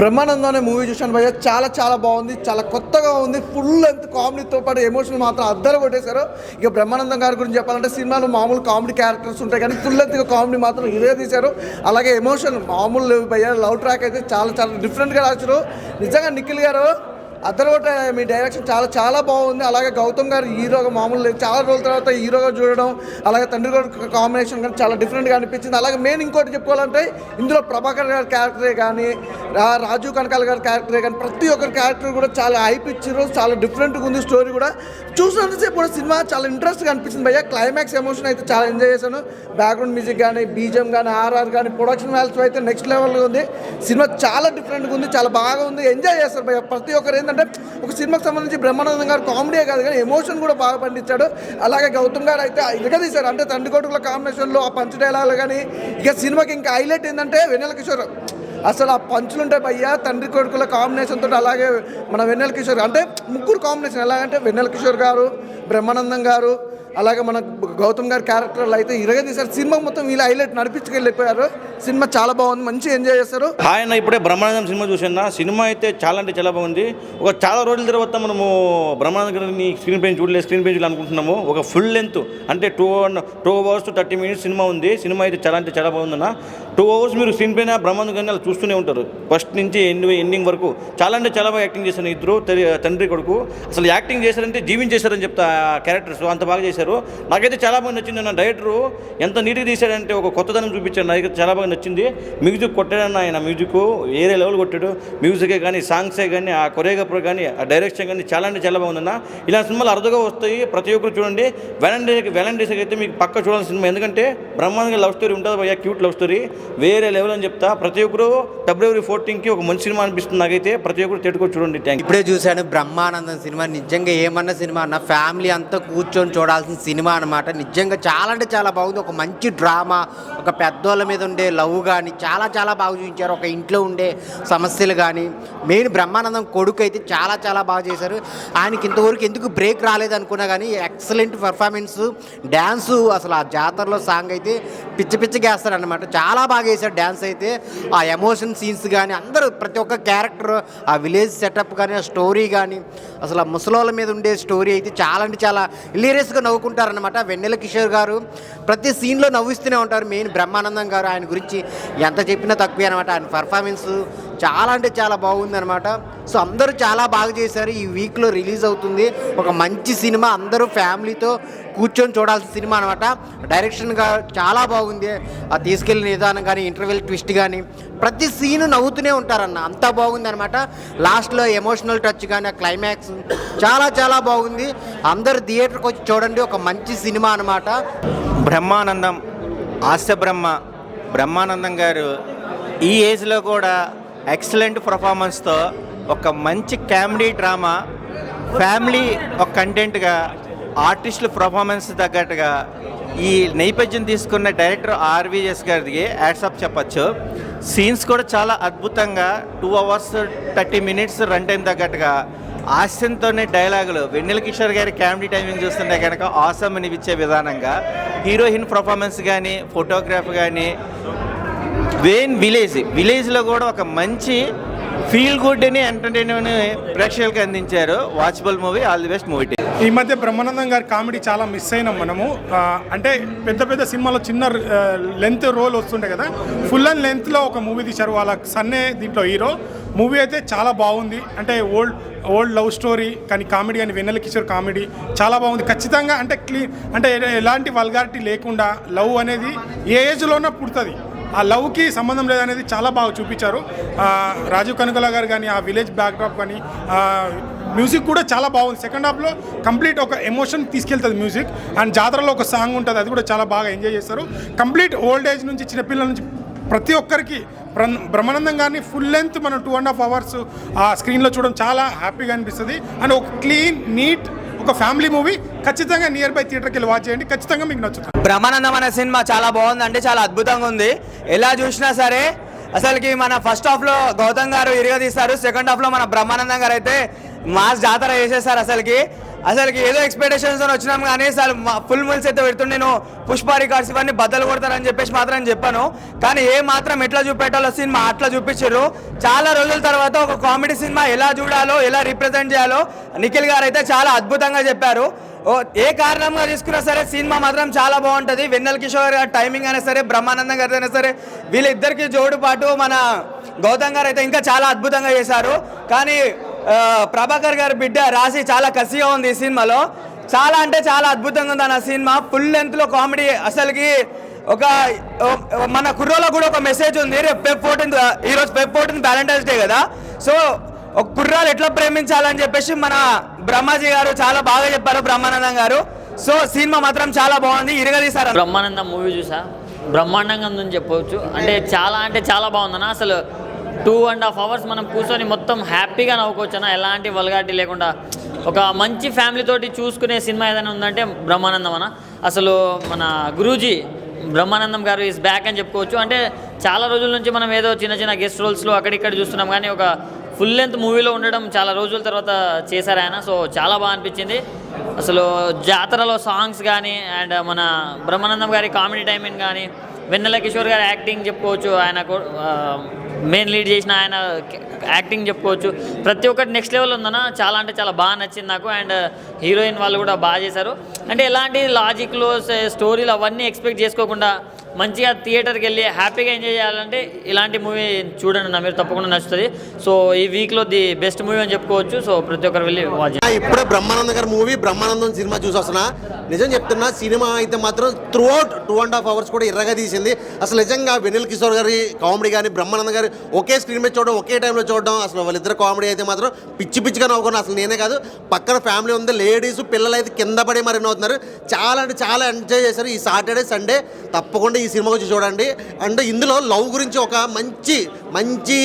బ్రహ్మానందం అనే మూవీ చూశాను భయ్య. చాలా చాలా బాగుంది, చాలా కొత్తగా ఉంది. ఫుల్ లెంత్ కామెడీతో పాటు ఎమోషనల్ మాత్రం అద్దరు కొట్టేశారు. ఇక బ్రహ్మానందం గారి గురించి చెప్పాలంటే సినిమాలో మామూలు కామెడీ క్యారెక్టర్స్ ఉంటాయి కానీ ఫుల్ లెంత్గా కామెడీ మాత్రం ఇదే తీశారు. అలాగే ఎమోషన్ మామూలు లేవు భయ్య. లవ్ ట్రాక్ అయితే చాలా చాలా డిఫరెంట్గా రాశారు. నిజంగా నిఖిల్ గారు అద్దరగొట్ట. మీ డైరెక్షన్ చాలా చాలా బాగుంది. అలాగే గౌతమ్ గారు హీరోగా మామూలు లేదు, చాలా రోజుల తర్వాత హీరోగా చూడడం, అలాగే తండ్రి కొడుకు కాంబినేషన్ కానీ చాలా డిఫరెంట్గా అనిపించింది. అలాగే మెయిన్ ఇంకోటి చెప్పుకోవాలంటే ఇందులో ప్రభాకర్ గారి క్యారెక్టరే కానీ రాజీవ్ కనకాల గారి క్యారెక్టరే కానీ ప్రతి ఒక్కరి క్యారెక్టర్ కూడా చాలా హైప్ ఇచ్చారు. చాలా డిఫరెంట్గా ఉంది స్టోరీ కూడా. చూసినంతసేపు కూడా సినిమా చాలా ఇంట్రెస్ట్గా అనిపించింది భయ్య. క్లైమాక్స్ ఎమోషన్ అయితే చాలా ఎంజాయ్ చేశాను. బ్యాక్గ్రౌండ్ మ్యూజిక్ కానీ బీజిఎం కానీ ఆర్ఆర్ కానీ ప్రొడక్షన్ వాల్యూ అయితే నెక్స్ట్ లెవెల్గా ఉంది. సినిమా చాలా డిఫరెంట్గా ఉంది, చాలా బాగా ఉంది. ఎంజాయ్ చేస్తారు భయ్య ప్రతి ఒక్కరు. ఏంటంటే ఒక సినిమాకి సంబంధించి బ్రహ్మానందం గారు కామెడీ కాదు కానీ ఎమోషన్ కూడా బాగా పండించాడు. అలాగే గౌతమ్ గారు అయితే ఇరగదీశారు. అంటే తండ్రి కొడుకుల కాంబినేషన్లో ఆ పంచ్ డైలాగులు కానీ ఇక సినిమాకి ఇంకా హైలైట్ ఏంటంటే వెన్నెల కిషోర్. అసలు ఆ పంచులుంటే భయ్యా తండ్రి కొడుకుల కాంబినేషన్ తోటి. అలాగే మన వెన్నెల కిషోర్ అంటే ముగ్గురు కాంబినేషన్ ఎలాగంటే వెన్నెల కిషోర్ గారు, బ్రహ్మానందం గారు, అలాగే మన గౌతమ్ గారి క్యారెక్టర్లు అయితే ఇరగదీశారు. సినిమా మొత్తం వీళ్ళు హైలైట్ నడిపించుకెళ్ళిపోయారు. సినిమా చాలా బాగుంది, మంచిగా ఎంజాయ్ చేస్తారు. ఆయన ఇప్పుడే బ్రహ్మానందం సినిమా చూసిన సినిమా అయితే చాలా అంటే చాలా బాగుంది. ఒక చాలా రోజుల తర్వాత మనము బ్రహ్మానందం గారిని స్క్రీన్ పైన చూడలేదు, స్క్రీన్ పైన చూడాలి అనుకుంటున్నాము. ఒక ఫుల్ లెంత్ అంటే 2 hours 30 minutes సినిమా ఉంది. సినిమా అయితే చాలా అంటే చాలా బాగుందన్న. 2 hours మీరు స్క్రీన్ పైన బ్రహ్మానందం గారిని అలా చూస్తూనే ఉంటారు. ఫస్ట్ నుంచి ఎండింగ్ వరకు చాలా అంటే చాలా బాగా యాక్టింగ్ చేశారు ఇద్దరు తండ్రి కొడుకు. అసలు యాక్టింగ్ చేశారంటే జీవించేశారని చెప్తా క్యారెక్టర్స్ అంత బాగా చేశారు. నాకైతే చాలా బాగా నచ్చింది. నా డైరెక్టరు ఎంత నీట్గా తీశాడంటే ఒక కొత్తదనం చూపించాడు. నాకైతే చాలా బాగా నచ్చింది. మ్యూజిక్ కొట్టాడన్న ఆయన, మ్యూజిక్ వేరే లెవెల్ కొట్టాడు. మ్యూజికే కానీ సాంగ్సే కానీ ఆ కొరియోగ్రాఫర్ కానీ ఆ డైరెక్షన్ కానీ చాలా అంటే చాలా బాగుందన్న. ఇలా సినిమాలు అరుదుగా వస్తాయి, ప్రతి ఒక్కరు చూడండి. వ్యాలంటైన్స్కి అయితే మీకు పక్క చూడాల్సిన సినిమా. ఎందుకంటే బ్రహ్మాండంగా లవ్ స్టోరీ ఉంటుంది భయ్యా, క్యూట్ లవ్ స్టోరీ వేరే లెవెల్ అని చెప్తా. ప్రతి ఒక్కరు February 14కి ఒక మంచి సినిమా అనిపిస్తుంది నాకైతే. ప్రతి ఒక్కరు తిట్టుకొని చూడండి. Thank you. ఇప్పుడే చూశాను బ్రహ్మానందం సినిమా. నిజంగా ఏమన్నా సినిమా అన్న ఫ్యామిలీ అంతా కూర్చొని చూడాల్సిన సినిమా అనమాట. నిజంగా చాలా అంటే చాలా బాగుంది. ఒక మంచి డ్రామా, ఒక పెద్దోళ్ళ మీద ఉండే లవ్ కానీ చాలా చాలా బాగా చూపించారు. ఒక ఇంట్లో ఉండే సమస్యలు కానీ మెయిన్ బ్రహ్మానందం కొడుకు అయితే చాలా చాలా బాగా చేశారు. ఆయనకి ఇంతవరకు ఎందుకు బ్రేక్ రాలేదు అనుకున్నా కానీ ఎక్సలెంట్ పర్ఫార్మెన్స్, డ్యాన్సు, అసలు ఆ జాతరలో సాంగ్ అయితే పిచ్చగా వేస్తారనమాట. చాలా బాగా వేశారు డ్యాన్స్ అయితే. ఆ ఎమోషన్ సీన్స్ కానీ అందరూ ప్రతి ఒక్క క్యారెక్టర్, ఆ విలేజ్ సెటప్ కానీ ఆ స్టోరీ కానీ అసలు ఆ ముసలోళ్ళ మీద ఉండే స్టోరీ అయితే చాలా అంటే చాలా హిలేరియస్గా నవ్వుకుంటారనమాట. వెన్నెల కిషోర్ గారు ప్రతి సీన్లో నవ్విస్తూనే ఉంటారు. మెయిన్ బ్రహ్మానందం గారు ఆయన గురించి ఎంత చెప్పినా తక్కువే అనమాట. ఆయన పర్ఫార్మెన్స్ చాలా అంటే చాలా బాగుందనమాట. సో అందరూ చాలా బాగా చేశారు. ఈ వీక్లో రిలీజ్ అవుతుంది ఒక మంచి సినిమా. అందరూ ఫ్యామిలీతో కూర్చొని చూడాల్సిన సినిమా అనమాట. డైరెక్షన్గా చాలా బాగుంది. ఆ తీసుకెళ్ళిన విధానం కానీ ఇంటర్వెల్ ట్విస్ట్ కానీ ప్రతి సీను నవ్వుతూనే ఉంటారన్న, అంత బాగుంది అనమాట. లాస్ట్లో ఎమోషనల్ టచ్ కానీ ఆ క్లైమాక్స్ చాలా చాలా బాగుంది. అందరు థియేటర్కి వచ్చి చూడండి, ఒక మంచి సినిమా అనమాట. బ్రహ్మానందం బ్రహ్మానందం గారు ఈ ఏజ్లో కూడా ఎక్సలెంట్ పర్ఫార్మెన్స్తో ఒక మంచి కామెడీ డ్రామా, ఫ్యామిలీ ఒక కంటెంట్గా, ఆర్టిస్టుల పర్ఫార్మెన్స్ తగ్గట్టుగా ఈ నేపథ్యం తీసుకున్న డైరెక్టర్ ఆర్వీఎస్ గారికి హ్యాట్సాప్ చెప్పచ్చు. సీన్స్ కూడా చాలా అద్భుతంగా 2 hours 30 minutes రన్ టైం తగ్గట్టుగా హాస్యంతోనే డైలాగులు, వెన్నెల కిషోర్ గారి కామెడీ టైమింగ్ చూస్తుంటే కనుక ఆసమ్ అనిపించే విధానంగా హీరోయిన్ పర్ఫార్మెన్స్ కానీ ఫోటోగ్రాఫ్ కానీ విలేజ్లో కూడా ఒక మంచి ఫీల్ గుడ్ అని ఎంటర్టైన్మెంట్ ప్రేక్షకులకు అందించారు. Watchable movie. All the best movie. ఈ మధ్య బ్రహ్మానందం గారి కామెడీ చాలా మిస్ అయినాం మనము. అంటే పెద్ద సినిమాలో చిన్న లెంత్ రోల్ వస్తుంటాయి కదా, ఫుల్ అండ్ లెంత్లో ఒక మూవీ తీశారు. వాళ్ళ సన్నే దీంట్లో హీరో. మూవీ అయితే చాలా బాగుంది. అంటే ఓల్డ్ లవ్ స్టోరీ కానీ కామెడీ అని వెన్నెల కిషోర్ కామెడీ చాలా బాగుంది. ఖచ్చితంగా అంటే ఎలాంటి వల్గారిటీ లేకుండా లవ్ అనేది ఏ ఏజ్లోనే పుడుతుంది, ఆ లవ్కి సంబంధం లేదనేది చాలా బాగా చూపించారు. రాజీవ్ కనకాల గారు కానీ ఆ విలేజ్ బ్యాక్డ్రాప్ కానీ మ్యూజిక్ కూడా చాలా బాగుంది. సెకండ్ హాఫ్లో కంప్లీట్ ఒక ఎమోషన్ తీసుకెళ్తుంది మ్యూజిక్. అండ్ జాతరలో ఒక సాంగ్ ఉంటుంది, అది కూడా చాలా బాగా ఎంజాయ్ చేస్తారు. కంప్లీట్ ఓల్డ్ ఏజ్ నుంచి చిన్నపిల్లల నుంచి ప్రతి ఒక్కరికి బ్రహ్మానందం గారిని ఫుల్ లెంత్ మనం 2.5 hours ఆ స్క్రీన్లో చూడడం చాలా హ్యాపీగా అనిపిస్తుంది. అండ్ ఒక క్లీన్ నీట్ ఒక ఫ్యామిలీ మూవీ. ఖచ్చితంగా నియర్ బై థియేటర్కి వెళ్ళి వాచ్ చేయండి, ఖచ్చితంగా మీకు నచ్చుతుంది. బ్రహ్మానందం అనే సినిమా చాలా బాగుంది, అంటే చాలా అద్భుతంగా ఉంది. ఎలా చూసినా సరే అసలుకి మన ఫస్ట్ హాఫ్లో గౌతమ్ గారు ఇరగదీస్తారు, సెకండ్ హాఫ్లో మన బ్రహ్మానందం గారు అయితే మాస్ జాతర చేసేస్తారు. అసలుకి అసలుకి ఏదో ఎక్స్పెక్టేషన్స్ వచ్చినాం కానీ అసలు ఫుల్ మిల్స్ అయితే పెడుతుండే నేను పుష్ప రికార్డ్స్ ఇవన్నీ బద్దలు కొడతారని చెప్పేసి మాత్రం చెప్పాను. కానీ ఏ మాత్రం ఎట్లా చూపెట్టాలో సినిమా అట్లా చూపించారు. చాలా రోజుల తర్వాత ఒక కామెడీ సినిమా ఎలా చూడాలో ఎలా రిప్రజెంట్ చేయాలో నిఖిల్ గారు అయితే చాలా అద్భుతంగా చెప్పారు. ఏ కారణంగా తీసుకున్నా సరే సినిమా మాత్రం చాలా బాగుంటుంది. వెన్నెల కిషోర్ గారి టైమింగ్ అయినా సరే, బ్రహ్మానందం గారి అయినా సరే, వీళ్ళిద్దరికి జోడు పాటు మన గౌతమ్ గారు అయితే ఇంకా చాలా అద్భుతంగా చేశారు. కానీ ప్రభాకర్ గారి బిడ్డ రాశి చాలా కసిగా ఉంది ఈ సినిమాలో. చాలా అంటే చాలా అద్భుతంగా ఉంది అన్న సినిమా. ఫుల్ లెంత్లో కామెడీ. అసలుకి ఒక మన కుర్రోలో కూడా ఒక మెసేజ్ ఉంది. రేపు Feb 14 ఈరోజు Feb 14 వ్యాలంటైన్స్ డే కదా. సో ఒక కుర్రాలు ఎట్లా ప్రేమించాలని చెప్పేసి మన బ్రహ్మాజీ గారు చాలా బాగా చెప్పారు, బ్రహ్మానందం గారు. సో సినిమా మాత్రం చాలా బాగుంది, ఇరగదీశారు. బ్రహ్మానందం మూవీ చూసా, బ్రహ్మాండంగా ఉందని చెప్పవచ్చు. అంటే చాలా బాగుందన్న. అసలు 2.5 hours మనం కూర్చొని మొత్తం హ్యాపీగా నవ్వుకోవచ్చు అన్న, ఎలాంటి వల్గారిటీ లేకుండా. ఒక మంచి ఫ్యామిలీతోటి చూసుకునే సినిమా ఏదైనా ఉందంటే బ్రహ్మానందం అన్న. అసలు మన గురూజీ బ్రహ్మానందం గారు ఈజ్ బ్యాక్ అని చెప్పుకోవచ్చు. అంటే చాలా రోజుల నుంచి మనం ఏదో చిన్న గెస్ట్ రోల్స్లో అక్కడిక్కడ చూస్తున్నాం, కానీ ఒక ఫుల్ లెంత్ మూవీలో ఉండడం చాలా రోజుల తర్వాత చేశారు ఆయన. సో చాలా బాగా అనిపించింది. అసలు జాతరలో సాంగ్స్ కానీ అండ్ మన బ్రహ్మానందం గారి కామెడీ టైమింగ్ కానీ, వెన్నెల కిషోర్ గారి యాక్టింగ్ చెప్పుకోవచ్చు, ఆయన మెయిన్ లీడ్ చేసిన ఆయన యాక్టింగ్ చెప్పుకోవచ్చు. ప్రతి ఒక్కటి నెక్స్ట్ లెవెల్ ఉందన్న. చాలా అంటే చాలా బాగా నచ్చింది నాకు. అండ్ హీరోయిన్ వాళ్ళు కూడా బాగా చేశారు. అంటే ఎలాంటి లాజిక్లో స్టోరీలు అవన్నీ ఎక్స్పెక్ట్ చేసుకోకుండా మంచిగా థియేటర్కి వెళ్ళి హ్యాపీగా ఎంజాయ్ చేయాలంటే ఇలాంటి మూవీ చూడండి నా, మీరు తప్పకుండా నచ్చుతుంది. సో ఈ వీక్లో ది బెస్ట్ మూవీ అని చెప్పుకోవచ్చు. సో ప్రతి ఒక్కరు వెళ్ళి వాచ్ చేయండి. ఇప్పుడే బ్రహ్మానందం గారి మూవీ బ్రహ్మానందం సినిమా చూసి వస్తున్నా. నిజం చెప్తున్నా, సినిమా అయితే మాత్రం త్రూఅవుట్ 2.5 hours కూడా ఎర్రగా తీసింది. అసలు నిజంగా వెన్నెల కిషోర్ గారి కామెడీ కానీ, బ్రహ్మానందం గారి ఒకే స్క్రీన్ మీద చూడడం, ఒకే టైంలో చూడడం, అసలు వాళ్ళిద్దరు కామెడీ అయితే మాత్రం పిచ్చిగా నవ్వుకున్నాను. అసలు నేనే కాదు, పక్కన ఫ్యామిలీ ఉంది, లేడీస్ పిల్లలు అయితే కింద పడి మరి నవ్వుతున్నారు. చాలా అంటే చాలా ఎంజాయ్ చేశారు. ఈ సాటర్డే సండే తప్పకుండా ఈ సినిమా వచ్చి చూడండి. అండ్ ఇందులో లవ్ గురించి ఒక మంచి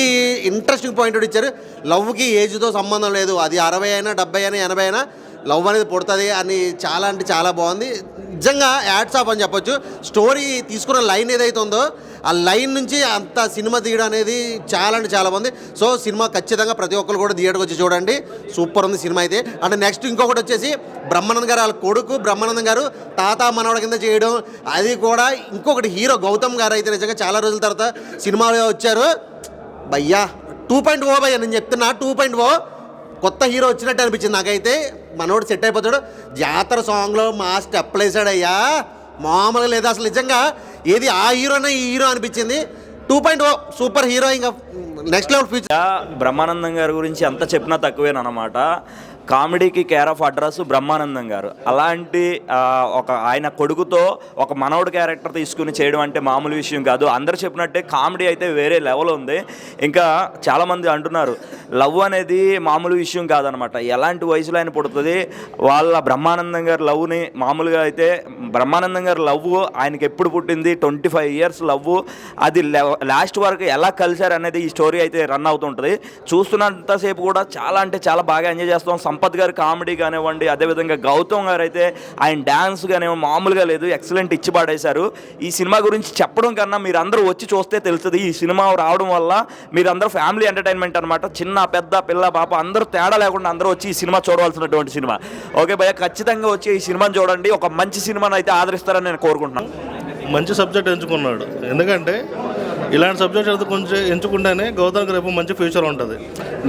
ఇంట్రెస్టింగ్ పాయింట్ ఇచ్చారు. లవ్కి ఏజ్తో సంబంధం లేదు, అది 60 అయినా 70 అయినా 80 అయినా లవ్ అనేది పుడుతుంది అని చాలా అంటే చాలా బాగుంది. నిజంగా యాడ్స్ ఆఫ్ అని చెప్పొచ్చు. స్టోరీ తీసుకున్న లైన్ ఏదైతే ఉందో ఆ లైన్ నుంచి అంత సినిమా తీయడం అనేది చాలా అంటే చాలా బాగుంది. సో సినిమా ఖచ్చితంగా ప్రతి ఒక్కరు కూడా థియేటర్కి వచ్చి చూడండి. సూపర్ ఉంది సినిమా అయితే. అంటే నెక్స్ట్ ఇంకొకటి వచ్చేసి బ్రహ్మానందం గారు వాళ్ళ కొడుకు బ్రహ్మానందం గారు తాత మనవడ కింద చేయడం, అది కూడా ఇంకొకటి హీరో గౌతమ్ గారు అయితే నిజంగా చాలా రోజుల తర్వాత సినిమాలో వచ్చారు. భయ్యా 2.0 భయ్యా, నేను చెప్తున్నా 2.0 కొత్త హీరో వచ్చినట్టు అనిపించింది నాకైతే. మనోడు సెట్ అయిపోతాడు. జాతర సాంగ్లో మా స్టెప్లు వేసాడయ్యా, మామూలుగా లేదు అసలు. నిజంగా ఏది ఆ హీరోనే ఈ హీరో అనిపించింది. 2.0 సూపర్ హీరో, ఇంకా నెక్స్ట్ లెవెల్ ఫ్యూచర్. బ్రహ్మానందం గారి గురించి ఎంత చెప్పినా తక్కువేనమాట. కామెడీకి కేర్ ఆఫ్ అడ్రస్ బ్రహ్మానందం గారు. అలాంటి ఒక ఆయన కొడుకుతో ఒక మనవడు క్యారెక్టర్ తీసుకుని చేయడం అంటే మామూలు విషయం కాదు. అందరు చెప్పినట్టే కామెడీ అయితే వేరే లెవెల్ ఉంది. ఇంకా చాలామంది అంటున్నారు లవ్ అనేది మామూలు విషయం కాదనమాట. ఎలాంటి వయసులో ఆయన పుడుతుంది. వాళ్ళ బ్రహ్మానందం గారి లవ్ని మామూలుగా అయితే బ్రహ్మానందం గారి లవ్ ఆయనకి ఎప్పుడు పుట్టింది, 25 years లవ్, అది లాస్ట్ వరకు ఎలా కలిశారు అనేది ఈ స్టోరీ అయితే రన్ అవుతుంటుంది. చూస్తున్నంతసేపు కూడా చాలా అంటే చాలా బాగా ఎంజాయ్ చేస్తాం. సంపత్ గారి కామెడీ కానివ్వండి, అదేవిధంగా గౌతమ్ గారు అయితే ఆయన డ్యాన్స్ కానివ్వండి మామూలుగా లేదు, ఎక్సలెంట్ ఇచ్చి పాడేశారు. ఈ సినిమా గురించి చెప్పడం కన్నా మీరు అందరూ వచ్చి చూస్తే తెలుస్తుంది. ఈ సినిమా రావడం వల్ల మీరందరూ ఫ్యామిలీ ఎంటర్టైన్మెంట్ అనమాట. చిన్న పెద్ద పిల్ల పాప అందరూ తేడా లేకుండా అందరూ వచ్చి ఈ సినిమా చూడవలసినటువంటి సినిమా. ఓకే భయ్య, ఖచ్చితంగా వచ్చి ఈ సినిమాని చూడండి. ఒక మంచి సినిమాని అయితే ఆదరిస్తారని నేను కోరుకుంటున్నాను. మంచి సబ్జెక్ట్ ఎంచుకున్నాడు. ఎందుకంటే ఇలాంటి సబ్జెక్ట్ అయితే కొంచెం ఎంచుకుంటేనే గౌతమ్కి రేపు మంచి ఫ్యూచర్ ఉంటుంది.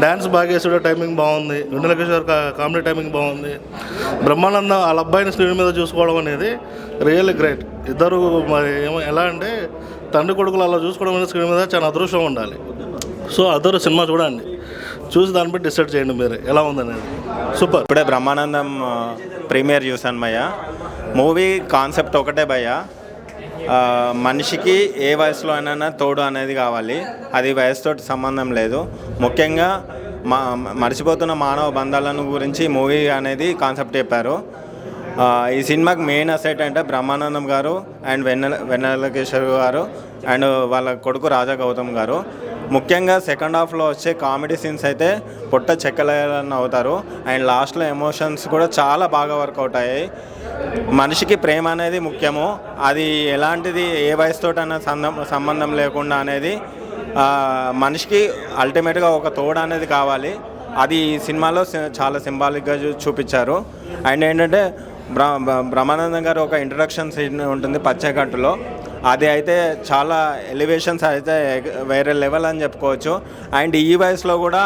డ్యాన్స్ బాగా వేసాడు, టైమింగ్ బాగుంది. వెన్నెల కిషోర్ కామెడీ టైమింగ్ బాగుంది. బ్రహ్మానందం వాళ్ళ అబ్బాయిని స్క్రీన్ మీద చూసుకోవడం అనేది రియల్లీ గ్రేట్. ఇద్దరు మరి ఎలా అంటే తండ్రి కొడుకులు అలా చూసుకోవడం అనేది స్క్రీన్ మీద చాలా అదృష్టం ఉండాలి. సో అదరు సినిమా చూడండి, చూసి దాన్ని బట్టి డిసైడ్ చేయండి మీరు ఎలా ఉందనేది. సూపర్. ఇప్పుడే బ్రహ్మానందం ప్రీమియర్ చూశాను భయ్య. మూవీ కాన్సెప్ట్ ఒకటే భయ్య, మనిషికి ఏ వయసులో అయినా తోడు అనేది కావాలి. అది వయసుతో సంబంధం లేదు. ముఖ్యంగా మర్చిపోతున్న మానవ బంధాలను గురించి మూవీ అనేది కాన్సెప్ట్ చెప్పారు. ఈ సినిమాకి మెయిన్ అసెట్ అంటే బ్రహ్మానందం గారు అండ్ వెన్నెల కిషోర్ గారు అండ్ వాళ్ళ కొడుకు రాజా గౌతమ్ గారు. ముఖ్యంగా సెకండ్ హాఫ్లో వచ్చే కామెడీ సీన్స్ అయితే పొట్ట చెక్కలేని అవుతారు. అండ్ లాస్ట్లో ఎమోషన్స్ కూడా చాలా బాగా వర్కౌట్ అయ్యాయి. మనిషికి ప్రేమ అనేది ముఖ్యము. అది ఎలాంటిది ఏ వయసుతోటైనా సంబంధం లేకుండా అనేది మనిషికి అల్టిమేట్గా ఒక తోడు అనేది కావాలి. అది ఈ సినిమాలో చాలా సింబాలిక్గా చూపించారు. అండ్ ఏంటంటే బ్రహ్మానందం గారు ఒక ఇంట్రడక్షన్ సీన్ ఉంటుంది పచ్చగట్టులో, అది అయితే చాలా ఎలివేషన్స్ అయితే వేరే లెవెల్ అని చెప్పుకోవచ్చు. అండ్ ఈ వయసులో కూడా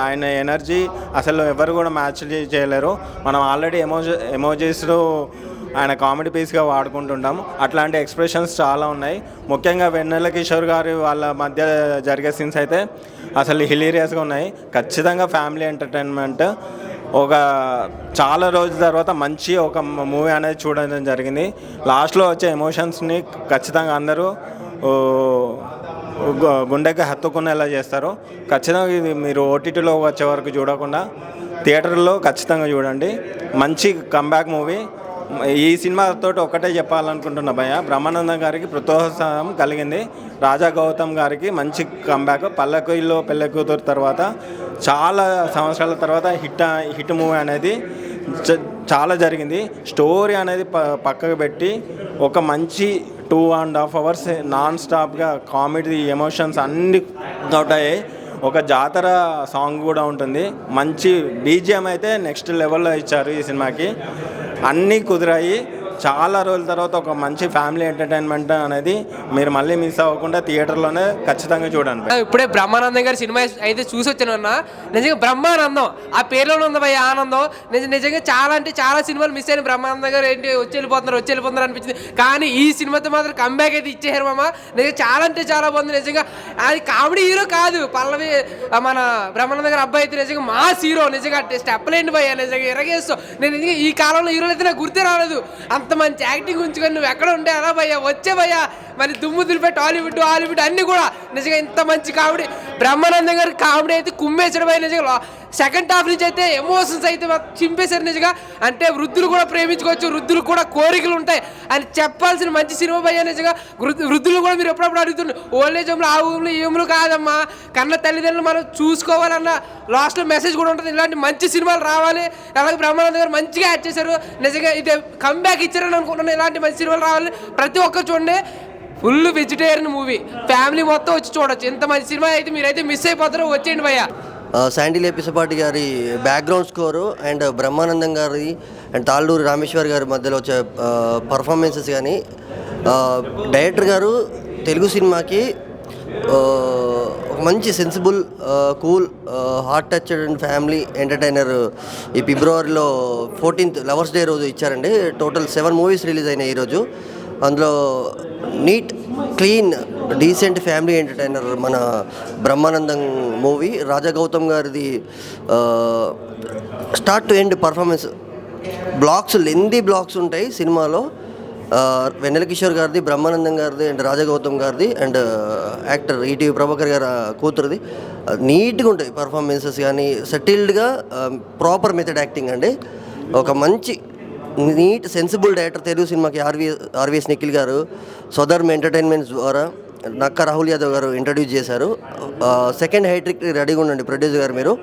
ఆయన ఎనర్జీ అసలు ఎవరు కూడా మ్యాచ్ చేయలేరు. మనం ఆల్రెడీ ఎమోజీస్లో ఆయన కామెడీ పీస్గా వాడుకుంటుంటాం. అట్లాంటి ఎక్స్ప్రెషన్స్ చాలా ఉన్నాయి. ముఖ్యంగా వెన్నెల కిషోర్ గారి వాళ్ళ మధ్య జరిగే సీన్స్ అయితే అసలు హిలీరియస్గా ఉన్నాయి. ఖచ్చితంగా ఫ్యామిలీ ఎంటర్టైన్మెంట్. ఒక చాలా రోజుల తర్వాత మంచి ఒక మూవీ అనేది చూడడం జరిగింది. లాస్ట్లో వచ్చే ఎమోషన్స్ని ఖచ్చితంగా అందరూ గుండెకి హత్తుకునేలా చేస్తారు. ఖచ్చితంగా ఇది మీరు ఓటీటీలో వచ్చే వరకు చూడకుండా థియేటర్లో ఖచ్చితంగా చూడండి. మంచి కంబ్యాక్ మూవీ. ఈ సినిమాతో ఒకటే చెప్పాలనుకుంటున్నా భయ్య, బ్రహ్మానందం గారికి ప్రోత్సాహం కలిగింది. రాజా గౌతమ్ గారికి మంచి కంబ్యాక్. పల్లకిలో పెళ్ళి కూతురు తర్వాత చాలా సంవత్సరాల తర్వాత హిట్ మూవీ అనేది చాలా జరిగింది. స్టోరీ అనేది పక్కకు పెట్టి ఒక మంచి 2.5 hours నాన్ స్టాప్గా కామెడీ ఎమోషన్స్ అన్నీ ఉంటాయి. ఒక జాతర సాంగ్ కూడా ఉంటుంది. మంచి బీజిఎం అయితే నెక్స్ట్ లెవెల్లో ఇచ్చారు ఈ సినిమాకి. అన్నీ కుదిరాయి. చాలా రోజుల తర్వాత ఒక మంచి ఫ్యామిలీ ఎంటర్టైన్మెంట్ అనేది మీరు మళ్ళీ మిస్ అవ్వకుండా థియేటర్లోనే ఖచ్చితంగా చూడండి. ఇప్పుడే బ్రహ్మానందం గారి సినిమా అయితే చూసి వచ్చాను అన్న. నిజంగా బ్రహ్మానందం ఆ పేరులో ఉంది భయ ఆనందం. నిజంగా చాలా అంటే చాలా సినిమాలు మిస్ అయిన బ్రహ్మానందం గారు ఏంటి వచ్చి వెళ్ళిపోతున్నారు అనిపించింది. కానీ ఈ సినిమాతో మాత్రం కంబ్యాక్ అయితే ఇచ్చేసారు మామ. నిజంగా చాలా అంటే చాలా బాగుంది. నిజంగా అది కామెడీ హీరో కాదు, పల్లవి మన బ్రహ్మానందం గారి అబ్బాయి అయితే నిజంగా మాస్ హీరో. నిజంగా స్టెప్లేండి భయ, నిజంగా ఎరగేస్తావు. నేను నిజంగా ఈ కాలంలో హీరోలు అయితే నాకు గుర్తే రాలేదు. అంత మంచి యాక్టింగ్ ఉంచుకొని నువ్వు ఎక్కడ ఉంటే అలా భయ్యా వచ్చే భయ్యా. మరి దుమ్ము దులిపెట్టి హాలీవుడ్ అన్నీ కూడా నిజంగా ఇంత మంచి కామెడీ. బ్రహ్మానందం గారి కామెడీ అయితే కుమ్మేసడం భయ. నిజంగా సెకండ్ హాఫ్ నుంచి అయితే ఎమోషన్స్ అయితే చింపేశారు నిజంగా. అంటే వృద్ధులు కూడా ప్రేమించుకోవచ్చు, వృద్ధులు కూడా కోరికలు ఉంటాయి అని చెప్పాల్సిన మంచి సినిమా భయ్యా. నిజంగా వృద్ధులు కూడా మీరు ఎప్పుడప్పుడు అడుగుతున్నారు ఓల్డేజ్ హోమ్లో ఆ ఊళ్ళో ఈ ఊళ్ళో కాదమ్మా, కన్న తల్లిదండ్రులు మనం చూసుకోవాలన్న లాస్ట్లో మెసేజ్ కూడా ఉంటుంది. ఇలాంటి మంచి సినిమాలు రావాలి. అలాగే బ్రహ్మానందం గారు మంచిగా యాడ్ చేశారు. నిజంగా ఇది కంబ్యాక్ ఇచ్చారని అనుకుంటున్నాను. ఇలాంటి మంచి సినిమాలు రావాలి. ప్రతి ఒక్కరు చూడండి. ఫుల్ వెజిటేరియన్ మూవీ, ఫ్యామిలీ మొత్తం వచ్చి చూడొచ్చు. ఇంత మంచి సినిమా అయితే మీరైతే మిస్ అయిపోతారో వచ్చేయండి భయ్యా. శాండిల్ పిసపాటి గారి బ్యాక్గ్రౌండ్ స్కోరు అండ్ బ్రహ్మానందం గారి అండ్ తాళ్ళూరి రామేశ్వర్ గారి మధ్యలో వచ్చే పర్ఫార్మెన్సెస్ కానీ, డైరెక్టర్ గారు తెలుగు సినిమాకి ఒక మంచి sensible, cool, heart touched and family entertainer ఈ ఫిబ్రవరిలో 14th లవర్స్ డే రోజు ఇచ్చారండి. టోటల్ 7 మూవీస్ రిలీజ్ అయినాయి ఈరోజు. అందులో neat, clean, decent family entertainer మన బ్రహ్మానందం మూవీ. రాజా గౌతమ్ గారిది start to end performance lengthy blocks ఉంటాయి సినిమాలో. వెన్నెల కిషోర్ గారిది, బ్రహ్మానందం గారిది అండ్ రాజా గౌతమ్ గారిది అండ్ యాక్టర్ ఈటీవీ ప్రభాకర్ గారి కూతురుది నీట్గా ఉంటాయి పర్ఫార్మెన్సెస్ కానీ. సెటిల్డ్గా ప్రాపర్ మెథడ్ యాక్టింగ్ అండి. ఒక మంచి నీట్ సెన్సిబుల్ డైరెక్టర్ తెలుగు సినిమాకి ఆర్వీఎస్ నిఖిల్ గారు స్వధర్మ్ ఎంటర్టైన్మెంట్స్ ద్వారా నక్కా రాహుల్ యాదవ్ గారు ఇంట్రడ్యూస్ చేశారు. సెకండ్ హైట్రిక్ రెడీగా ఉండండి ప్రొడ్యూసర్ గారు. మీరు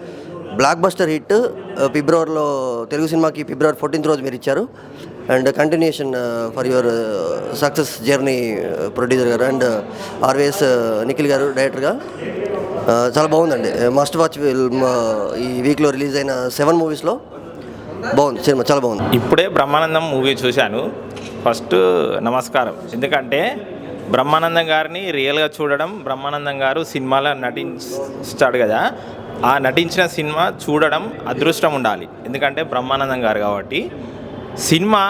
బ్లాక్ బస్టర్ హిట్ ఫిబ్రవరిలో తెలుగు సినిమాకి ఫిబ్రవరి 14th రోజు మీరు ఇచ్చారు. And continuation for your success journey producer గారు అండ్ ఆర్వీఎస్ నిఖిల్ గారు డైరెక్టర్గా. చాలా బాగుందండి. Must watch film. ఈ వీక్లో రిలీజ్ అయిన 7 మూవీస్లో బాగుంది సినిమా, చాలా బాగుంది. ఇప్పుడే బ్రహ్మానందం మూవీ చూశాను. ఫస్ట్ నమస్కారం. ఎందుకంటే బ్రహ్మానందం గారిని రియల్గా చూడడం, బ్రహ్మానందం గారు సినిమాలో నటించాడు కదా, ఆ నటించిన సినిమా చూడడం అదృష్టం ఉండాలి. ఎందుకంటే బ్రహ్మానందం గారు కాబట్టి సినిమా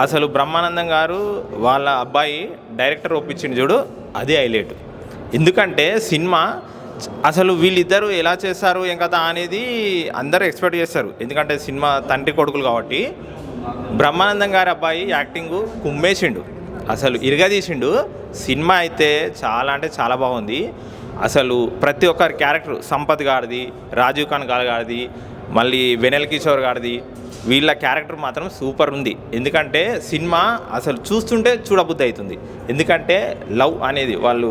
అసలు బ్రహ్మానందం గారు వాళ్ళ అబ్బాయి డైరెక్టర్ ఒప్పించింది చూడు, అది హైలైట్. ఎందుకంటే సినిమా అసలు వీళ్ళిద్దరూ ఎలా చేస్తారు ఏం కదా అనేది అందరూ ఎక్స్పెక్ట్ చేస్తారు. ఎందుకంటే సినిమా తండ్రి కొడుకులు కాబట్టి. బ్రహ్మానందం గారి అబ్బాయి యాక్టింగ్ కుమ్మేసిండు, అసలు ఇరగదీసిండు. సినిమా అయితే చాలా అంటే చాలా బాగుంది. అసలు ప్రతి ఒక్కరి క్యారెక్టర్, సంపత్ గారిది, రాజీవ్ ఖాన్ గారిది, మళ్ళీ వెనెల్ కిషోర్ గారిది, వీళ్ళ క్యారెక్టర్ మాత్రం సూపర్ ఉంది. ఎందుకంటే సినిమా అసలు చూస్తుంటే చూడబుద్ధి అవుతుంది. ఎందుకంటే లవ్ అనేది వాళ్ళు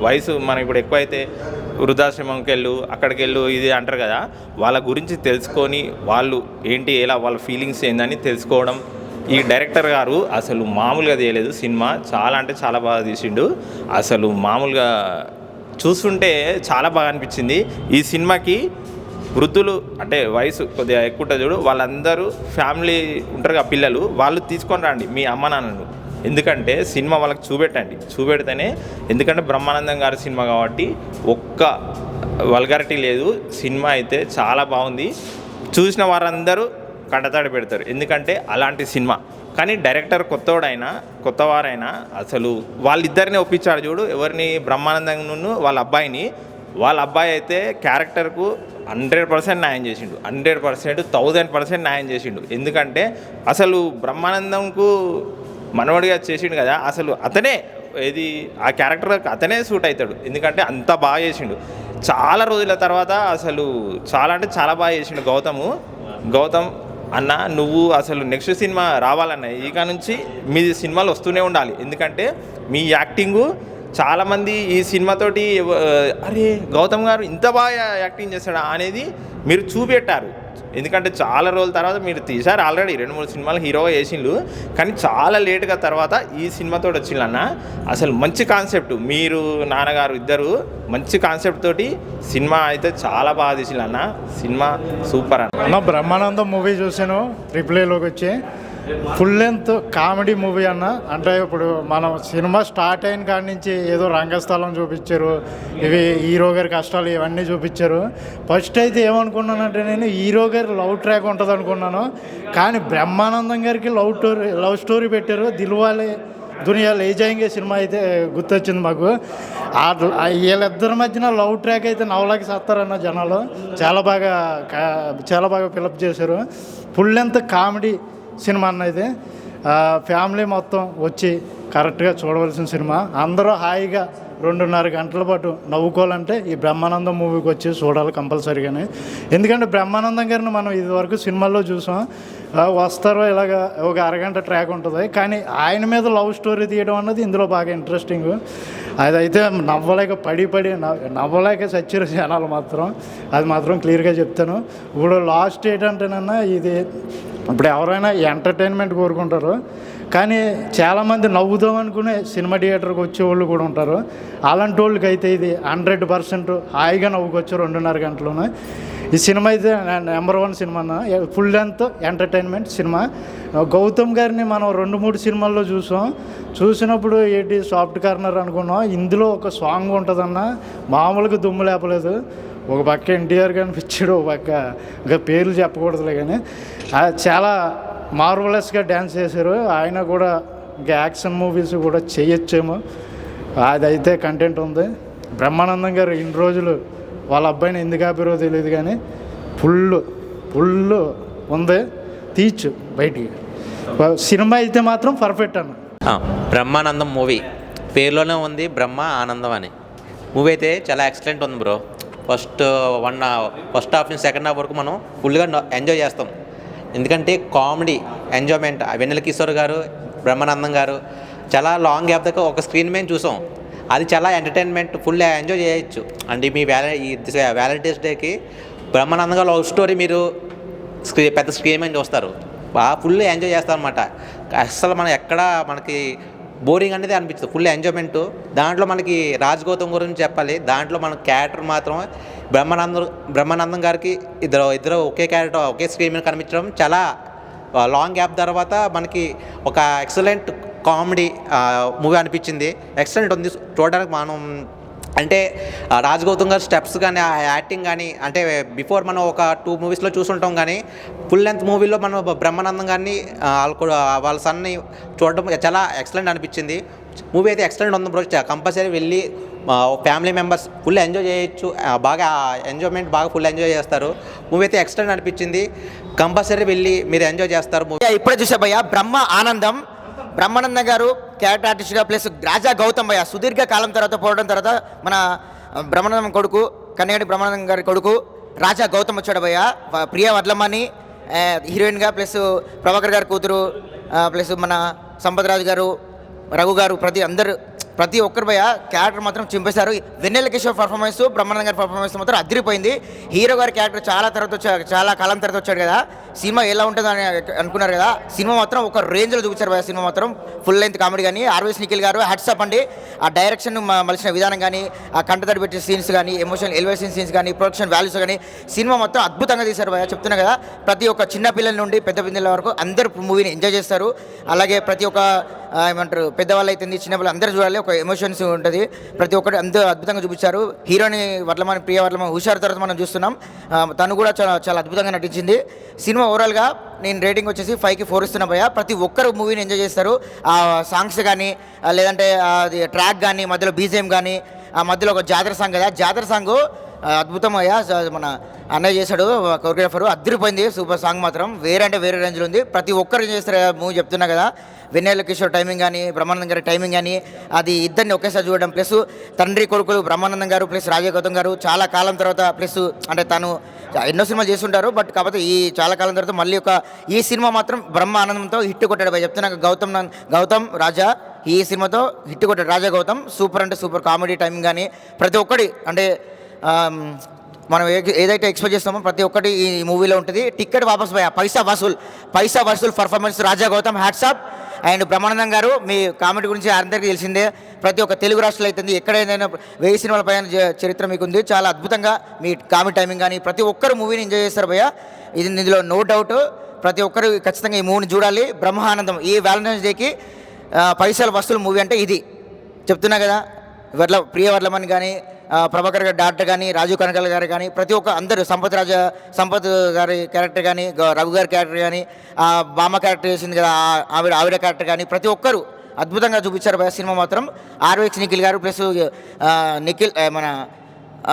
వయసు మనం ఇప్పుడు ఎక్కువైతే వృద్ధాశ్రమంకి వెళ్ళు, అక్కడికి వెళ్ళు, ఇది అంటారు కదా, వాళ్ళ గురించి తెలుసుకొని వాళ్ళు ఏంటి, ఎలా వాళ్ళ ఫీలింగ్స్ ఏందని తెలుసుకోవడం. ఈ డైరెక్టర్ గారు అసలు మామూలుగా తీయలేదు సినిమా. చాలా అంటే చాలా బాగా తీసిండు. అసలు మామూలుగా చూస్తుంటే చాలా బాగా అనిపించింది. ఈ సినిమాకి వృద్ధులు అంటే వయసు కొద్దిగా ఎక్కువ ఉంటుంది చూడు, వాళ్ళందరూ ఫ్యామిలీ ఉంటారు కదా పిల్లలు, వాళ్ళు తీసుకొని రండి మీ అమ్మ నాన్నను. ఎందుకంటే సినిమా వాళ్ళకి చూపెడితేనే, ఎందుకంటే బ్రహ్మానందం గారి సినిమా కాబట్టి ఒక్క వల్గారిటీ లేదు. సినిమా అయితే చాలా బాగుంది. చూసిన వారందరూ కంటతాడి పెడతారు, ఎందుకంటే అలాంటి సినిమా. కానీ డైరెక్టర్ కొత్తవారైనా అసలు వాళ్ళిద్దరిని ఒప్పించాడు చూడు, ఎవరిని, బ్రహ్మానందంను వాళ్ళ అబ్బాయి అయితే క్యారెక్టర్కు 100% న్యాయం చేసిండు. 100%, 1000% న్యాయం చేసిండు. ఎందుకంటే అసలు బ్రహ్మానందంకు మనవడిగా చేసిండు కదా, అసలు అతనే ఆ క్యారెక్టర్ అతనే సూట్ అవుతాడు. ఎందుకంటే అంత బాగా చేసిండు. చాలా రోజుల తర్వాత అసలు చాలా అంటే చాలా బాగా చేసిండు గౌతమ్ అన్న. నువ్వు అసలు నెక్స్ట్ సినిమా రావాలన్న, ఇక నుంచి మీ సినిమాలు వస్తూనే ఉండాలి. ఎందుకంటే మీ యాక్టింగు చాలామంది ఈ సినిమాతోటి అరే గౌతమ్ గారు ఇంత బాగా యాక్టింగ్ చేస్తాడా అనేది మీరు చూపెట్టారు. ఎందుకంటే చాలా రోజుల తర్వాత మీరు తీశారు, ఆల్రెడీ 2-3 సినిమాలు హీరోగా చేసిండు, కానీ చాలా లేట్గా తర్వాత ఈ సినిమాతో వచ్చిందన్న. అసలు మంచి కాన్సెప్ట్, మీరు నాన్నగారు ఇద్దరు మంచి కాన్సెప్ట్ తోటి సినిమా అయితే చాలా బాగా తీసిందన్న. సినిమా సూపర్ అన్న. బ్రహ్మానందం మూవీ చూసాను రిప్లేలోకి వచ్చి. ఫుల్ లెంత్ కామెడీ మూవీ అన్న. అంటే ఇప్పుడు మనం సినిమా స్టార్ట్ అయిన కాడి నుంచి ఏదో రంగస్థలం చూపించారు, ఇవి హీరో గారి కష్టాలు ఇవన్నీ చూపించారు. ఫస్ట్ అయితే ఏమనుకున్నానంటే నేను హీరో గారి లవ్ ట్రాక్ ఉంటుంది అనుకున్నాను, కానీ బ్రహ్మానందం గారికి లవ్ స్టోరీ పెట్టారు. దిల్వాలే దునియా లే జాయింగే సినిమా అయితే గుర్తొచ్చింది మాకు. వీళ్ళిద్దరి మధ్యన లవ్ ట్రాక్ అయితే నవలాకి సత్తారన్న జనాలు. చాలా బాగా ఫిలప్ చేశారు. ఫుల్ లెంత్ కామెడీ సినిమా అన్న ఇది. ఫ్యామిలీ మొత్తం వచ్చి కరెక్ట్గా చూడవలసిన సినిమా. అందరూ హాయిగా 2.5 గంటల పాటు నవ్వుకోవాలంటే ఈ బ్రహ్మానందం మూవీకి వచ్చి చూడాలి కంపల్సరీగానే. ఎందుకంటే బ్రహ్మానందం గారిని మనం ఇదివరకు సినిమాల్లో చూసాం, వస్తారో ఇలాగ ఒక అరగంట ట్రాక్ ఉంటుంది, కానీ ఆయన మీద లవ్ స్టోరీ తీయడం అన్నది ఇందులో బాగా ఇంట్రెస్టింగ్. అదైతే నవ్వలేక చచ్చారు జనాలు మాత్రం, అది మాత్రం క్లియర్గా చెప్తాను. ఇప్పుడు లాస్ట్ ఏంటంటేనన్నా ఇది, ఇప్పుడు ఎవరైనా ఎంటర్టైన్మెంట్ కోరుకుంటారు, కానీ చాలామంది నవ్వుదాం అనుకునే సినిమా థియేటర్కి వచ్చేవాళ్ళు కూడా ఉంటారు. అలాంటి వాళ్ళకి అయితే ఇది 100% హాయిగా నవ్వుకొచ్చు 2.5 గంటలోనే. ఈ సినిమా అయితే నెంబర్ 1 సినిమా అన్న. Full length entertainment cinema. Gautham గారిని మనం 2-3 సినిమాల్లో చూసినప్పుడు ఏంటి సాఫ్ట్ కార్నర్ అనుకున్నాం. ఇందులో ఒక సాంగ్ ఉంటుందన్న, మామూలుగా దుమ్ము లేపలేదు. ఒక పక్క ఎన్టీఆర్ కనిపించాడు, ఒక పక్క ఇంకా పేర్లు చెప్పకూడదులే, కానీ చాలా మార్వలస్గా డ్యాన్స్ చేశారు. ఆయన కూడా ఇంకా యాక్షన్ మూవీస్ కూడా చేయొచ్చేమో, అదైతే కంటెంట్ ఉంది. బ్రహ్మానందం గారు ఇన్ని రోజులు వాళ్ళ అబ్బాయిని ఎందుకు ఆపారో తెలియదు, కానీ ఫుల్ ఉంది. తీయచ్చు బయటికి. సినిమా అయితే మాత్రం పర్ఫెక్ట్ అన్న. బ్రహ్మానందం మూవీ పేరులోనే ఉంది బ్రహ్మ ఆనందం అని. మూవీ అయితే చాలా ఎక్సలెంట్ ఉంది బ్రో. ఫస్ట్ హాఫ్ నుంచి సెకండ్ హాఫ్ వరకు మనం ఫుల్గా ఎంజాయ్ చేస్తాం. ఎందుకంటే కామెడీ ఎంజాయ్మెంట్, వెన్నెల కిషోర్ గారు, బ్రహ్మానందం గారు చాలా లాంగ్ గ్యాప్ దాకా ఒక స్క్రీన్ మీద చూసాం. అది చాలా ఎంటర్టైన్మెంట్, ఫుల్ ఎంజాయ్ చేయొచ్చు. అంటే మీ వ్యాలంటైన్స్ డేకి బ్రహ్మానందం గారు లవ్ స్టోరీ మీరు పెద్ద స్క్రీన్ మీద చూస్తారు, బాగా ఫుల్ ఎంజాయ్ చేస్తారనమాట. అసలు మనం ఎక్కడ మనకి బోరింగ్ అనేది అనిపించదు, ఫుల్ ఎంజాయ్మెంట్. దాంట్లో మనకి రాజ్ గౌతమ్ గురించి చెప్పాలి. దాంట్లో మన క్యారెక్టర్ మాత్రం బ్రహ్మానందం గారికి ఇద్దరు ఒకే క్యారెక్టర్ ఒకే స్క్రీన్ మీద కనిపించడం చాలా లాంగ్ గ్యాప్ తర్వాత మనకి ఒక ఎక్సలెంట్ కామెడీ మూవీ అనిపించింది. ఎక్సలెంట్ ఉంది చూడడానికి. మనం అంటే రాజ్ గౌతమ్ గారి స్టెప్స్ కానీ ఆ యాక్టింగ్ కానీ, అంటే బిఫోర్ మనం ఒక 2 మూవీస్లో చూసుంటాం, కానీ ఫుల్ లెంత్ మూవీలో మనం బ్రహ్మానందం గారిని వాళ్ళ సన్ని చూడడం చాలా ఎక్సలెంట్ అనిపించింది. మూవీ అయితే ఎక్సలెంట్ ఉంది బ్రో. కంపల్సరీ వెళ్ళి ఫ్యామిలీ మెంబర్స్ ఫుల్ ఎంజాయ్ చేయొచ్చు, బాగా ఎంజాయ్మెంట్ బాగా ఫుల్ ఎంజాయ్ చేస్తారు. మూవీ అయితే ఎక్సలెంట్ అనిపించింది, కంపల్సరీ వెళ్ళి మీరు ఎంజాయ్ చేస్తారు. ఇప్పుడే చూసా భయ్య బ్రహ్మ ఆనందం. బ్రహ్మానందం గారు క్యారెక్టర్ ఆర్టిస్ట్గా ప్లస్ రాజా గౌతమ్ భయ్య సుదీర్ఘ కాలం తర్వాత పోవడం తర్వాత మన బ్రహ్మానందం కొడుకు కన్నగడి బ్రహ్మానందం గారి కొడుకు రాజా గౌతమ్ వచ్చాడు భయ్య. ప్రియా వడ్లమ్మని హీరోయిన్గా, ప్లస్ ప్రభాకర్ గారి కూతురు, ప్లస్ మన సంపత్ రాజు గారు, రఘు గారు, అందరూ ప్రతి ఒక్కరి భయ క్యారెక్టర్ మాత్రం చింపేశారు. వెన్నెల కిషోర్ పర్ఫార్మెన్స్, బ్రహ్మానందం గారి పర్ఫార్మెన్స్ మాత్రం అదిరిపోయింది. హీరో గారి క్యారెక్టర్ చాలా కాలం తర్వాత వచ్చాడు కదా, సినిమా ఎలా ఉంటుందో అని అనుకున్నారు కదా, సినిమా మాత్రం ఒక రేంజ్లో చూపించారు భయ. సినిమా మాత్రం ఫుల్ లెంత్ కామెడీ కానీ, ఆర్వీఎస్ నిఖిల్ గారు హ్యాట్సప్ అండి. ఆ డైరెక్షన్ మలిచిన విధానం కానీ, ఆ కంటతడి పెట్టే సీన్స్ కానీ, ఎమోషనల్ ఎలివేషన్ సీన్స్ కానీ, ప్రొడక్షన్ వాల్యూస్ కానీ, సినిమా మొత్తం అద్భుతంగా తీశారు భయ. చెప్తున్నా కదా, ప్రతి ఒక్క చిన్న పిల్లల నుండి పెద్ద పిల్లల వరకు అందరూ మూవీని ఎంజాయ్ చేస్తారు. అలాగే ప్రతి ఒక్క ఏమంటారు పెద్దవాళ్ళు అయితే చిన్నపిల్లలు అందరూ చూడాలి, ఒక ఎమోషన్స్ ఉంటుంది. ప్రతి ఒక్కటి అందరూ అద్భుతంగా చూపించారు. హీరోని వర్లమాని ప్రియ వర్లమాని హుషారు తర్వాత మనం చూస్తున్నాం. తను కూడా చాలా అద్భుతంగా నటించింది. సినిమా ఓవరాల్గా నేను రేటింగ్ వచ్చేసి 5కి 4 ఇస్తున్నా భయ. ప్రతి ఒక్కరు మూవీని ఎంజాయ్ చేస్తారు. ఆ సాంగ్స్ కానీ, లేదంటే అది ట్రాక్ కానీ, మధ్యలో బీజిఎం కానీ, ఆ మధ్యలో ఒక జాతర సాంగ్ కదా, జాతర సాంగ్ అద్భుతం అయ్యా. మన అన్నయ్య చేశాడు కొరియోగ్రాఫరు, అద్దరిపోయింది. సూపర్ సాంగ్ మాత్రం వేరే అంటే వేరే రేంజ్లో ఉంది. ప్రతి ఒక్కరు చేస్తారు మూవీ. చెప్తున్నా కదా, వెన్నెల కిషోర్ టైమింగ్ కానీ, బ్రహ్మానందం గారి టైమింగ్ కానీ, అది ఇద్దరిని ఒకేసారి చూడడం, ప్లస్ తండ్రి కొడుకులు బ్రహ్మానందం గారు ప్లస్ రాజా గౌతమ్ గారు చాలా కాలం తర్వాత, ప్లస్ అంటే తను ఎన్నో సినిమాలు చేస్తుంటారు, బట్ కాకపోతే ఈ చాలా కాలం తర్వాత మళ్ళీ ఈ సినిమా మాత్రం బ్రహ్మానందంతో హిట్ కొట్టాడు భయ. చెప్తున్నా గౌతమ్ రాజా ఈ సినిమాతో హిట్ కొట్టాడు. రాజా గౌతమ్ సూపర్ అంటే సూపర్. కామెడీ టైమింగ్ కానీ ప్రతి ఒక్కటి అంటే మనం ఏదైతే ఎక్స్పెక్ట్ చేస్తామో ప్రతి ఒక్కటి ఈ మూవీలో ఉంటుంది. టికెట్ వాపస్ భయ, పైసా వసూల్ performance Raja Gautam hats off. And Brahmanandam garu మీ కామెడీ గురించి అందరికీ తెలిసిందే. ప్రతి ఒక్క తెలుగు రాష్ట్రాలు అవుతుంది, ఎక్కడైనా 1000 సినిమాల పైన చరిత్ర మీకు ఉంది. చాలా అద్భుతంగా మీ కామెడీ టైమింగ్ కానీ ప్రతి ఒక్కరు మూవీని ఎంజాయ్ చేస్తారు భయ్య. ఇందులో నో డౌట్. ప్రతి ఒక్కరు ఖచ్చితంగా ఈ మూవీని చూడాలి. బ్రహ్మానందం ఈ వ్యాలంటైన్స్ డేకి పైసలు వసూలు మూవీ అంటే ఇది. చెప్తున్నా కదా, ప్రియ వర్లమన్ కానీ, ప్రభాకర్ గారి డాక్టర్ కానీ, రాజు కనకాల గారు కానీ, ప్రతి ఒక్క అందరూ సంపత్ గారి క్యారెక్టర్ కానీ, రఘు గారి క్యారెక్టర్ కానీ, బామ్మ క్యారెక్టర్ చేసింది కదా ఆవిడ క్యారెక్టర్ కానీ, ప్రతి ఒక్కరు అద్భుతంగా చూపించారు భయ. సినిమా మాత్రం ఆర్వీఎక్స్ నిఖిల్ గారు ప్లస్ నిఖిల్ మన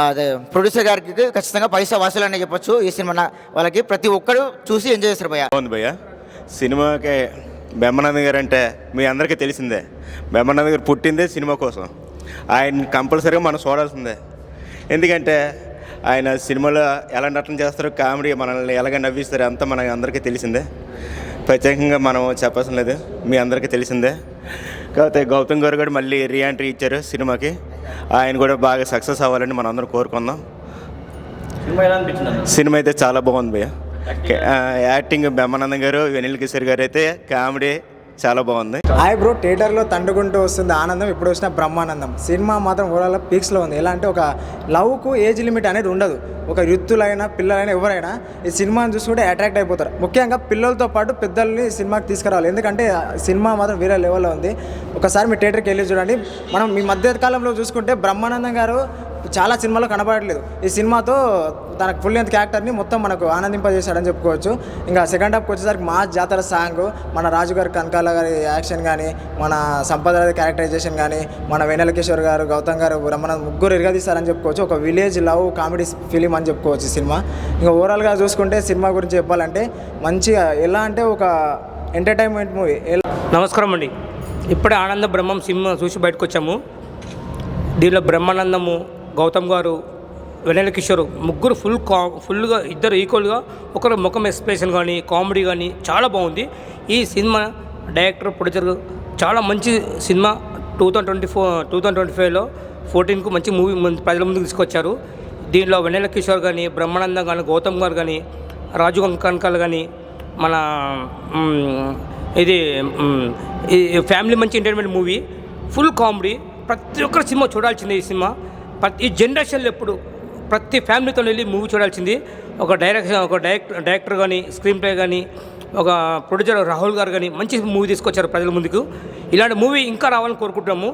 అదే ప్రొడ్యూసర్ గారికి ఖచ్చితంగా పైసా వసూలు అనే చెప్పొచ్చు. ఈ సినిమా వాళ్ళకి ప్రతి ఒక్కరు చూసి ఎంజాయ్ చేస్తారు భయ. బాగుంది భయ్య. సినిమాకి బ్రహ్మానందం గారు అంటే మీ అందరికీ తెలిసిందే. బ్రహ్మానందం గారు పుట్టిందే సినిమా కోసం. ఆయన కంపల్సరీగా మనం చూడాల్సిందే. ఎందుకంటే ఆయన సినిమాలో ఎలా నటన చేస్తారు, కామెడీ మనల్ని ఎలాగ నవ్విస్తారు, అంతా మనకి అందరికీ తెలిసిందే. ప్రత్యేకంగా మనం చెప్పాల్సిన లేదు, మీ అందరికీ తెలిసిందే. కాకపోతే గౌతమ్ గారు కూడా మళ్ళీ రీఎంట్రీ ఇచ్చారు సినిమాకి. ఆయన కూడా బాగా సక్సెస్ అవ్వాలని మనం అందరం కోరుకుందాం. సినిమా అయితే చాలా బాగుంది భయ్య. యాక్టింగ్ బ్రహ్మానందం గారు, వెన్నెల కిషోర్ గారు అయితే కామెడీ చాలా బాగుంది. హాయ్ బ్రో, థియేటర్లో తండుకుంటూ వస్తుంది ఆనందం. ఇప్పుడు వచ్చిన బ్రహ్మానందం సినిమా మాత్రం ఓవరాల్ పీక్స్లో ఉంది. ఎలా అంటే ఒక లవ్కు ఏజ్ లిమిట్ అనేది ఉండదు. ఒక యూత్లైనా పిల్లలైనా ఎవరైనా ఈ సినిమాని చూసుకుంటే అట్రాక్ట్ అయిపోతారు. ముఖ్యంగా పిల్లలతో పాటు పెద్దల్ని సినిమాకి తీసుకురావాలి. ఎందుకంటే సినిమా మాత్రం వేరే లెవెల్లో ఉంది. ఒకసారి మీ థియేటర్కి వెళ్ళి చూడండి. మనం మీ మధ్యకాలంలో చూసుకుంటే బ్రహ్మానందం గారు చాలా సినిమాలో కనబడట్లేదు. ఈ సినిమాతో తన ఫుల్ లెంత్ క్యారెక్టర్ని మొత్తం మనకు ఆనందింపజేశాడని చెప్పుకోవచ్చు. ఇంకా సెకండ్ హాఫ్కి వచ్చేసరికి మా జాతర సాంగ్, మన రాజు గారి కనకాల గారి యాక్షన్ కానీ, మన సంపద క్యారెక్టరైజేషన్ కానీ, మన వెన్నెల కిషోర్ గారు, గౌతమ్ గారు, బ్రహ్మానందం ముగ్గురు ఇరగదీశారని చెప్పుకోవచ్చు. ఒక విలేజ్ లవ్ కామెడీ ఫిలిం అని చెప్పుకోవచ్చు సినిమా. ఇంకా ఓవరాల్గా చూసుకుంటే సినిమా గురించి చెప్పాలంటే మంచిగా ఎలా అంటే ఒక ఎంటర్టైన్మెంట్ మూవీ. నమస్కారం అండి. ఇప్పుడే ఆనంద బ్రహ్మం సినిమా చూసి బయటకు వచ్చాము. దీనిలో బ్రహ్మానందము, గౌతమ్ గారు, వెన్నెల కిషోర్ ముగ్గురు ఫుల్గా ఇద్దరు ఈక్వల్గా ఒకరు ముఖం ఎక్స్ప్రెషన్ కానీ కామెడీ కానీ చాలా బాగుంది. ఈ సినిమా డైరెక్టర్ ప్రొడ్యూసర్ చాలా మంచి సినిమా. 2025లో 14కు మంచి మూవీ ప్రజల ముందుకు తీసుకొచ్చారు. దీనిలో వెన్నెల కిషోర్ కానీ, బ్రహ్మానందం కానీ, గౌతమ్ గారు కానీ, రాజు కనకాల కానీ, మన ఇది ఫ్యామిలీ మంచి ఎంటర్టైన్మెంట్ మూవీ, ఫుల్ కామెడీ. ప్రతి ఒక్కరు సినిమా చూడాల్సిందే. ఈ సినిమా ఈ జనరేషన్లో ఎప్పుడు ప్రతి ఫ్యామిలీతో వెళ్ళి మూవీ చూడాల్సింది. ఒక డైరెక్టర్ కానీ, స్క్రీన్ ప్లే కానీ, ఒక ప్రొడ్యూసర్ రాహుల్ గారు కానీ మంచి మూవీ తీసుకొచ్చారు ప్రజల ముందుకు. ఇలాంటి మూవీ ఇంకా రావాలని కోరుకుంటున్నాము.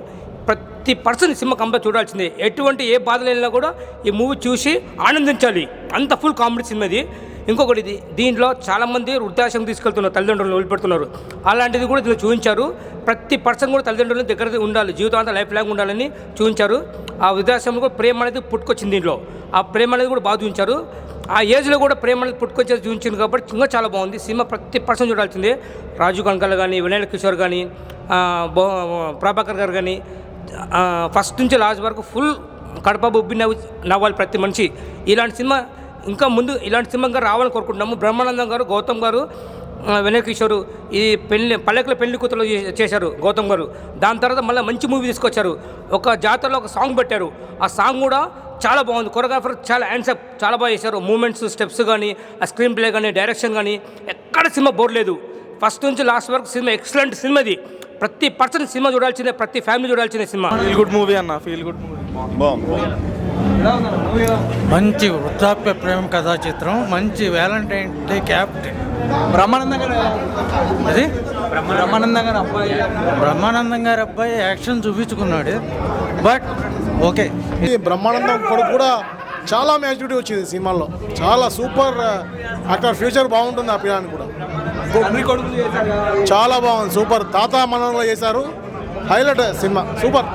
ప్రతి పర్సన్ సినిమా కంపల్సరీ చూడాల్సిందే. ఎటువంటి ఏ బాధలు వెళ్ళినా కూడా ఈ మూవీ చూసి ఆనందించాలి. అంత ఫుల్ కామెడీ సినిమా ఇది. ఇంకొకటి దీంట్లో చాలామంది వృద్ధాశ్రమం తీసుకెళ్తున్నారు, తల్లిదండ్రులను వదిలిపెడుతున్నారు. అలాంటిది కూడా దీనిలో చూపించారు. ప్రతి పర్సన్ కూడా తల్లిదండ్రులను దగ్గర ఉండాలి, జీవితాంతా లైఫ్ లాంగ్ ఉండాలని చూపించారు. ఆ వృద్ధాశ్రమంలో కూడా ప్రేమ అనేది పుట్టుకొచ్చింది. దీంట్లో ఆ ప్రేమ అనేది కూడా బాగా చూపించారు. ఆ ఏజ్లో కూడా ప్రేమ అనేది పుట్టుకొచ్చేది చూపించింది కాబట్టి ఇంకా చాలా బాగుంది సినిమా. ప్రతి పర్సన్ చూడాల్సిందే. రాజు కనకాల కానీ, వెన్నెల కిషోర్ కానీ, ప్రభాకర్ గారు కానీ, ఫస్ట్ నుంచి లాస్ట్ వరకు ఫుల్ కడప బొబ్బి నవ్వాలి ప్రతి మనిషి. ఇలాంటి సినిమా ఇంకా ముందు ఇలాంటి సినిమా రావాలని కోరుకుంటున్నాము. బ్రహ్మానందం గారు, గౌతమ్ గారు వినయ్ కిషోర్ ఈ పల్లెకుల పెళ్లి కూతురు చేశారు గౌతమ్ గారు. దాని తర్వాత మళ్ళీ మంచి మూవీ తీసుకొచ్చారు. ఒక జాతరలో ఒక సాంగ్ పెట్టారు. ఆ సాంగ్ కూడా చాలా బాగుంది. కొరియోగ్రాఫర్ చాలా హ్యాండ్సప్, చాలా బాగా చేశారు. మూమెంట్స్, స్టెప్స్ కానీ, ఆ స్క్రీన్ ప్లే కానీ, డైరెక్షన్ కానీ ఎక్కడ సినిమా బోర్ లేదు. ఫస్ట్ నుంచి లాస్ట్ వరకు సినిమా ఎక్సలెంట్ సినిమా. ఇది ప్రతి పర్సన్ సినిమా చూడాల్సిందే, ప్రతి ఫ్యామిలీ చూడాల్సిన సినిమా. ఫీల్ గుడ్ మూవీ అన్న, ఫీల్ గుడ్ మూవీ. మంచి వృద్ధాప్య ప్రేమ కథా చిత్రం, మంచి వ్యాలంటైన్ డే క్యాప్టెన్ బ్రహ్మానందం గారు. అది బ్రహ్మానందం గారి అబ్బాయి యాక్షన్ చూపించుకున్నాడు. బట్ ఓకే, బ్రహ్మానందం కొడుకు కూడా చాలా మ్యాచ్యూరిటీ వచ్చింది సినిమాలో. చాలా సూపర్ యాక్టర్, ఫ్యూచర్ బాగుంటుంది ఆ పిల్లని కూడా. చాలా బాగుంది, సూపర్. తాత మనలో చేశారు, హైలైట్ సినిమా, సూపర్.